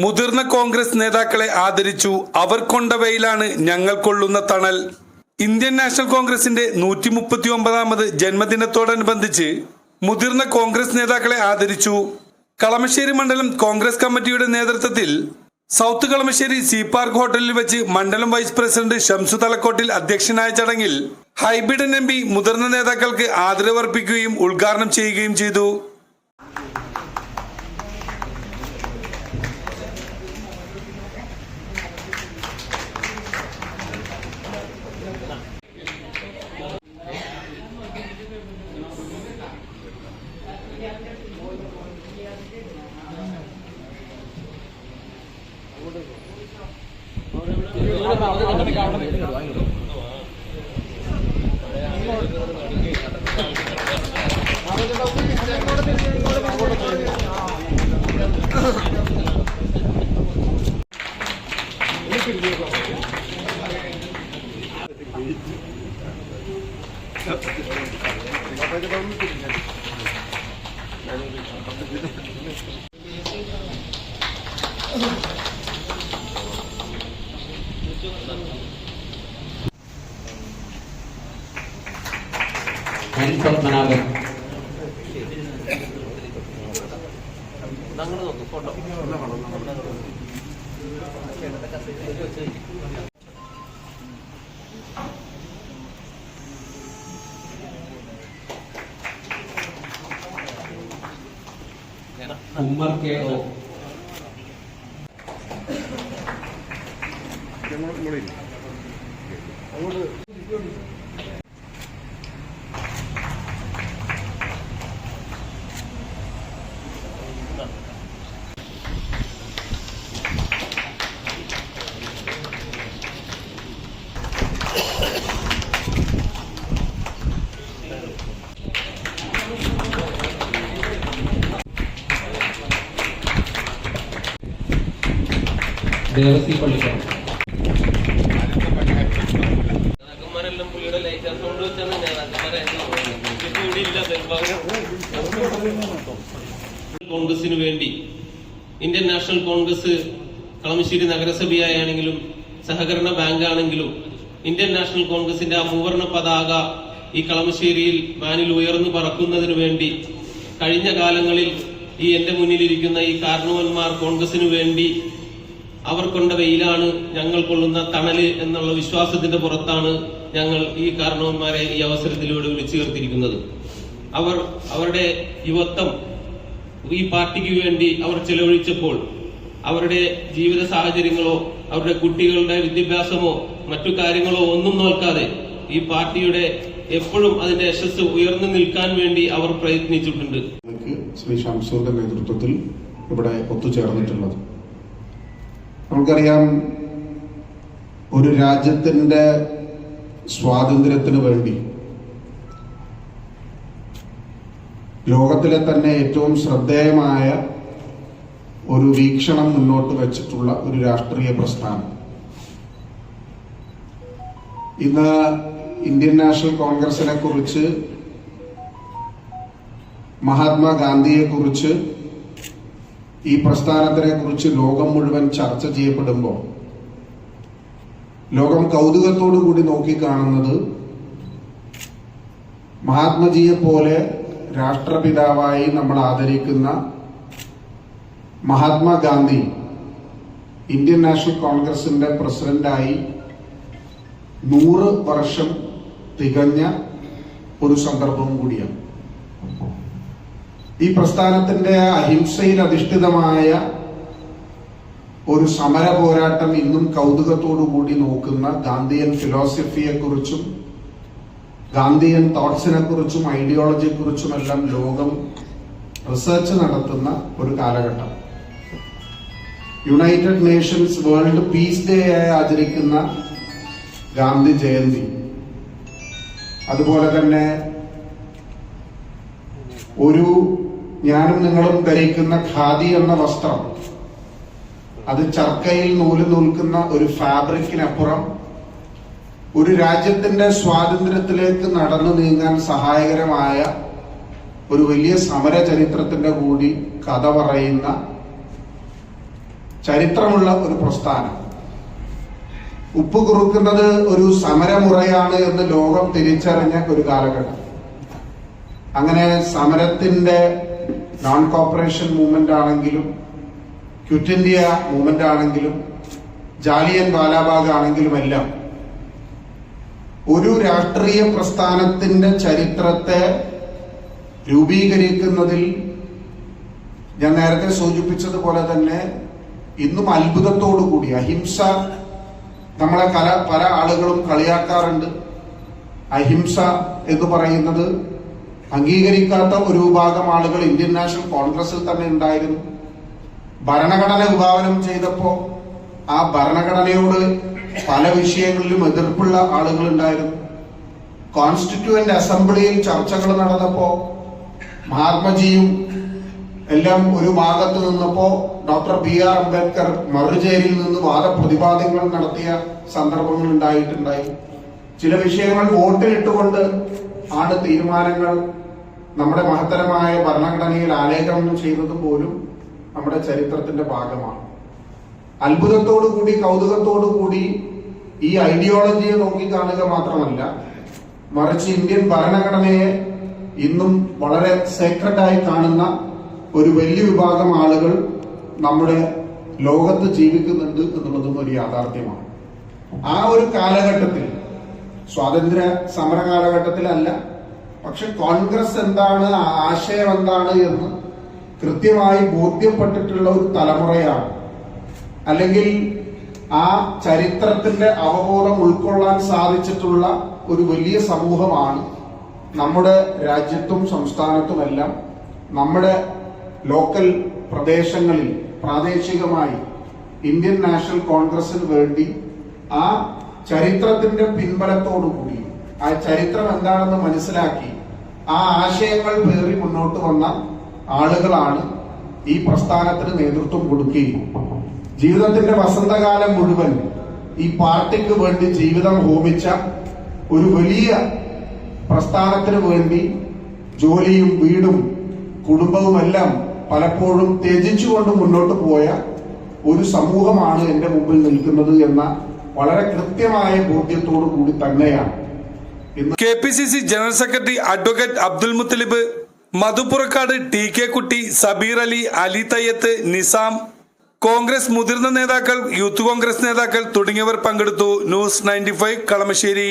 മുതിർന്ന കോൺഗ്രസ് നേതാക്കളെ ആദരിച്ചു. അവർ കൊണ്ടവയിലാണ് ഞങ്ങൾ കൊള്ളുന്ന തണൽ. ഇന്ത്യൻ നാഷണൽ കോൺഗ്രസിന്റെ 139ാമത് ജന്മദിനത്തോടനുബന്ധിച്ച് മുതിർന്ന കോൺഗ്രസ് നേതാക്കളെ ആദരിച്ചു. കളമശ്ശേരി മണ്ഡലം കോൺഗ്രസ് കമ്മിറ്റിയുടെ നേതൃത്വത്തിൽ സൗത്ത് കളമശ്ശേരി സീ പാർക്ക് ഹോട്ടലിൽ വെച്ച് മണ്ഡലം വൈസ് പ്രസിഡന്റ് ഷംസു തലക്കോട്ടിൽ അധ്യക്ഷനായ ചടങ്ങിൽ ഹൈബിഡൻ MP മുതിർന്ന നേതാക്കൾക്ക് ആദരവർപ്പിക്കുകയും ഉദ്ഘാടനം ചെയ്യുകയും ചെയ്തു. പത്മനാഭൻ ഉമ്മർ KO ദേവസി പള്ളിക്കൽ കോൺഗ്രസിന് വേണ്ടി ഇന്ത്യൻ നാഷണൽ കോൺഗ്രസ് കളമശ്ശേരി നഗരസഭയാണെങ്കിലും സഹകരണ ബാങ്ക് ആണെങ്കിലും ഇന്ത്യൻ നാഷണൽ കോൺഗ്രസിന്റെ ആ മൂവർണ്ണ പതാക ഈ കളമശ്ശേരിയിൽ വാനിൽ ഉയർന്നു പറക്കുന്നതിനു വേണ്ടി കഴിഞ്ഞ കാലങ്ങളിൽ ഈ എന്റെ മുന്നിലിരിക്കുന്ന ഈ കാരണവന്മാർ കോൺഗ്രസിനു വേണ്ടി അവർ കൊണ്ട വെയിലാണ് ഞങ്ങൾ കൊള്ളുന്ന തണല് എന്നുള്ള വിശ്വാസത്തിന്റെ പുറത്താണ് ഞങ്ങൾ ഈ കാരണവന്മാരെ ഈ അവസരത്തിലൂടെ വിളിച്ചു ചേർത്തിരിക്കുന്നത്. അവരുടെ യുവത്വം ഈ പാർട്ടിക്ക് വേണ്ടി അവർ ചെലവഴിച്ചപ്പോൾ അവരുടെ ജീവിത സാഹചര്യങ്ങളോ അവരുടെ കുട്ടികളുടെ വിദ്യാഭ്യാസമോ മറ്റു കാര്യങ്ങളോ ഒന്നും നോക്കാതെ ഈ പാർട്ടിയുടെ എപ്പോഴും അതിന്റെ യശസ് ഉയർന്നു നിൽക്കാൻ വേണ്ടി അവർ പ്രയത്നിച്ചിട്ടുണ്ട്. ശ്രീ ഷംസുവിന്റെ നേതൃത്വത്തിൽ ഇവിടെ ഒത്തുചേർന്നിട്ടുള്ളത് നമുക്കറിയാം. ഒരു രാജ്യത്തിന്റെ സ്വാതന്ത്ര്യത്തിന് വേണ്ടി ലോകത്തിലെ തന്നെ ഏറ്റവും ശ്രദ്ധേയമായ ഒരു വീക്ഷണം മുന്നോട്ട് വെച്ചിട്ടുള്ള ഒരു രാഷ്ട്രീയ പ്രസ്ഥാനം ഇന്ന് ഇന്ത്യൻ നാഷണൽ കോൺഗ്രസിനെ കുറിച്ച്, മഹാത്മാഗാന്ധിയെ കുറിച്ച്, ഈ പ്രസ്ഥാനത്തിനെ കുറിച്ച് ലോകം മുഴുവൻ ചർച്ച ചെയ്യപ്പെടുമ്പോൾ ലോകം കൗതുകത്തോടു കൂടി നോക്കിക്കാണുന്നത് മഹാത്മജിയെ പോലെ രാഷ്ട്രപിതാവായി നമ്മൾ ആദരിക്കുന്ന മഹാത്മാഗാന്ധി ഇന്ത്യൻ നാഷണൽ കോൺഗ്രസിന്റെ പ്രസിഡന്റായി 100 വർഷം തികഞ്ഞ ഒരു സന്ദർഭം കൂടിയാണ്. ഈ പ്രസ്ഥാനത്തിന്റെ അഹിംസയിൽ അധിഷ്ഠിതമായ ഒരു സമര പോരാട്ടം ഇന്നും കൗതുകത്തോടുകൂടി നോക്കുന്ന ഗാന്ധിയൻ ഫിലോസഫിയെ കുറിച്ചും ഗാന്ധിയൻ തോട്ട്സിനെ കുറിച്ചും ഐഡിയോളജിയെ കുറിച്ചുമെല്ലാം ലോകം റിസർച്ച് നടത്തുന്ന ഒരു കാലഘട്ടം. United Nations world piece day ആയി ആചരിക്കുന്ന ഗാന്ധി ജയന്തി, അതുപോലെ തന്നെ ഒരു ഞാനും നിങ്ങളും ധരിക്കുന്ന ഖാദി എന്ന വസ്ത്രം, അത് ചർക്കയിൽ നൂല് നൂൽക്കുന്ന ഒരു ഫാബ്രിക്കിനപ്പുറം ഒരു രാജ്യത്തിന്റെ സ്വാതന്ത്ര്യത്തിലേക്ക് നടന്നു നീങ്ങാൻ സഹായകരമായ ഒരു വലിയ സമര ചരിത്രത്തിന്റെ കൂടി കഥ പറയുന്ന ചരിത്രമുള്ള ഒരു പ്രസ്ഥാനം. ഉപ്പ് കുറുക്കുന്നത് ഒരു സമരമുറയാണ് എന്ന് ലോകം തിരിച്ചറിഞ്ഞ ഒരു കാലഘട്ടം. അങ്ങനെ സമരത്തിന്റെ നോൺ കോപ്പറേഷൻ മൂവ്മെന്റ് ആണെങ്കിലും, ക്വിറ്റ് ഇന്ത്യ മൂവ്മെന്റ് ആണെങ്കിലും, ജാലിയൻ വാലാബാഗ് ആണെങ്കിലും എല്ലാം ഒരു രാഷ്ട്രീയ പ്രസ്ഥാനത്തിന്റെ ചരിത്രത്തെ രൂപീകരിക്കുന്നതിൽ ഞാൻ നേരത്തെ സൂചിപ്പിച്ചതുപോലെ തന്നെ ഇന്നും അത്ഭുതത്തോടുകൂടി, അഹിംസ നമ്മളെ പല ആളുകളും കളിയാക്കാറുണ്ട്. അഹിംസ എന്ന് പറയുന്നത് അംഗീകരിക്കാത്ത ഒരു വിഭാഗം ആളുകൾ ഇന്ത്യൻ നാഷണൽ കോൺഗ്രസിൽ തന്നെ ഉണ്ടായിരുന്നു. ഭരണഘടന വിഭാവനം ചെയ്തപ്പോ ആ ഭരണഘടനയോട് പല വിഷയങ്ങളിലും എതിർപ്പുള്ള ആളുകൾ ഉണ്ടായിരുന്നു. കോൺസ്റ്റിറ്റ്യൂവന്റ് അസംബ്ലിയിൽ ചർച്ചകൾ നടന്നപ്പോ മഹാത്മജിയും എല്ലാം ഒരു ഭാഗത്ത് നിന്നപ്പോ ഡോക്ടർ BR അംബേദ്കർ മറുചേരിയിൽ നിന്ന് വാദപ്രതിവാദങ്ങൾ നടത്തിയ സന്ദർഭങ്ങൾ ഉണ്ടായിട്ടുണ്ടായി. ചില വിഷയങ്ങൾ വോട്ടിലിട്ടുകൊണ്ട് ആണ് തീരുമാനങ്ങൾ നമ്മുടെ മഹത്തരമായ ഭരണഘടനയിൽ ആലേഖനം ചെയ്തത് പോലും നമ്മുടെ ചരിത്രത്തിന്റെ ഭാഗമാണ്. അത്ഭുതത്തോടു കൂടി, കൗതുകത്തോടു കൂടി ഈ ഐഡിയോളജിയെ നോക്കിക്കാണുക മാത്രമല്ല, മറിച്ച് ഇന്ത്യൻ ഭരണഘടനയെ ഇന്നും വളരെ സേക്രഡായി കാണുന്ന ഒരു വലിയ വിഭാഗം ആളുകൾ നമ്മുടെ ലോകത്ത് ജീവിക്കുന്നുണ്ട് എന്നുള്ളതും ഒരു യാഥാർത്ഥ്യമാണ്. ആ ഒരു കാലഘട്ടത്തിൽ, സ്വാതന്ത്ര്യ സമര കാലഘട്ടത്തിലല്ല, പക്ഷെ കോൺഗ്രസ് എന്താണ്, ആശയം എന്താണ് എന്ന് കൃത്യമായി ബോധ്യപ്പെട്ടിട്ടുള്ള ഒരു തലമുറയാണ്, അല്ലെങ്കിൽ ആ ചരിത്രത്തിന്റെ അവബോധം ഉൾക്കൊള്ളാൻ സാധിച്ചിട്ടുള്ള ഒരു വലിയ സമൂഹമാണ് നമ്മുടെ രാജ്യത്തും സംസ്ഥാനത്തുമെല്ലാം, നമ്മുടെ ലോക്കൽ പ്രദേശങ്ങളിൽ പ്രാദേശികമായി ഇന്ത്യൻ നാഷണൽ കോൺഗ്രസിന് വേണ്ടി ആ ചരിത്രത്തിന്റെ പിൻബലത്തോടുകൂടി, ആ ചരിത്രം എന്താണെന്ന് മനസ്സിലാക്കി ആ ആശയങ്ങൾ പേറി മുന്നോട്ട് വന്ന ആളുകളാണ് ഈ പ്രസ്ഥാനത്തിന് നേതൃത്വം കൊടുക്കുകയും ജീവിതത്തിന്റെ വസന്തകാലം മുഴുവൻ ഈ പാർട്ടിക്ക് വേണ്ടി ജീവിതം ഹോമിച്ച ഒരു വലിയ പ്രസ്ഥാനത്തിന് വേണ്ടി ജോലിയും വീടും കുടുംബവുമെല്ലാം പലപ്പോഴും ത്യജിച്ചുകൊണ്ട് മുന്നോട്ട് പോയ ഒരു സമൂഹമാണ് എന്റെ മുമ്പിൽ നിൽക്കുന്നത് എന്ന വളരെ കൃത്യമായ ബോധ്യത്തോടു കൂടി തന്നെയാണ് KPCC general secretary advocate Abdul Muthalib, Madhupurakkad TK Kutty, Sabeer Ali, Ali തയ്യത്ത്, Nizam, Congress മുതിർന്ന നേതാക്കൾ, യൂത്ത് കോൺഗ്രസ് നേതാക്കൾ തുടങ്ങിയവർ പങ്കെടുത്തു. ന്യൂസ് 95 കളമശ്ശേരി.